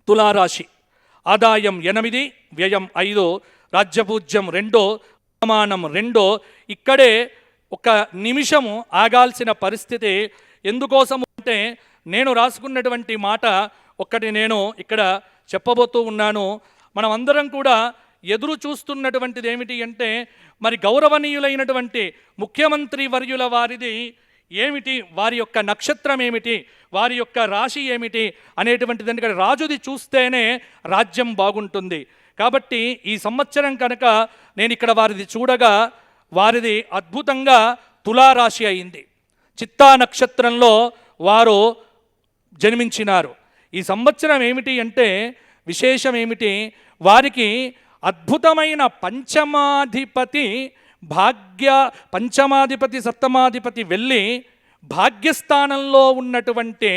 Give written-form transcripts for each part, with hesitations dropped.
తులారాశి ఆదాయం 8, వ్యయం 5, రాజ్యపూజ్యం 2, అవమానం 2. ఇక్కడే ఒక నిమిషము ఆగాల్సిన పరిస్థితి. ఎందుకోసము అంటే నేను రాసుకున్నటువంటి మాట ఒక్కటి నేను ఇక్కడ చెప్పబోతూ ఉన్నాను. మనం అందరం కూడా ఎదురు చూస్తున్నటువంటిది ఏమిటి అంటే మరి గౌరవనీయులైనటువంటి ముఖ్యమంత్రి వర్యుల వారిది ఏమిటి, వారి యొక్క నక్షత్రం ఏమిటి, వారి యొక్క రాశి ఏమిటి అనేటువంటిది. ఎందుకంటే రాజుది చూస్తేనే రాజ్యం బాగుంటుంది. కాబట్టి ఈ సంవత్సరం కనుక నేను ఇక్కడ వారిది చూడగా వారిది అద్భుతంగా తులారాశి అయింది. చిత్తా నక్షత్రంలో వారు జన్మించినారు. ఈ సంవత్సరం ఏమిటి అంటే విశేషం ఏమిటి, వారికి అద్భుతమైన పంచమాధిపతి సప్తమాధిపతి వెళ్ళి భాగ్యస్థానంలో ఉన్నటువంటి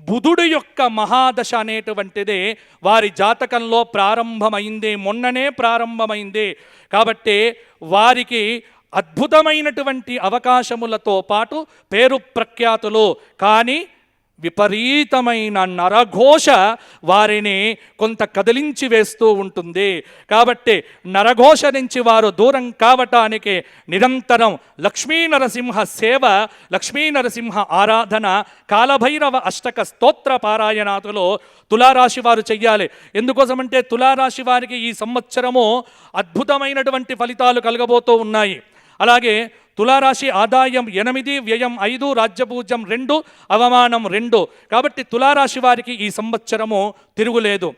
బుధుడు యొక్క మహాదశ అనేటువంటిది వారి జాతకంలో ప్రారంభమైంది, మొన్ననే ప్రారంభమైంది. కాబట్టి వారికి అద్భుతమైనటువంటి అవకాశములతో పాటు పేరు ప్రఖ్యాతులు, కానీ విపరీతమైన నరఘోష వారిని కొంత కదిలించి వేస్తూ ఉంటుంది. కాబట్టి నరఘోష నుంచి వారు దూరం కావటానికి నిరంతరం లక్ష్మీ నరసింహ సేవ, లక్ష్మీ నరసింహ ఆరాధన, కాలభైరవ అష్టక స్తోత్ర పారాయణాతులు తులారాశి వారు చెయ్యాలి. ఎందుకోసమంటే తులారాశి వారికి ఈ సంవత్సరము అద్భుతమైనటువంటి ఫలితాలు కలగబోతూ ఉన్నాయి. అలాగే తులారాశి ఆదాయం 8, వ్యయం 5, రాజ్యపూజ్యం 2, అవమానం 2. కాబట్టి తులారాశి వారికి ఈ సంవత్సరము తిరుగులేదు.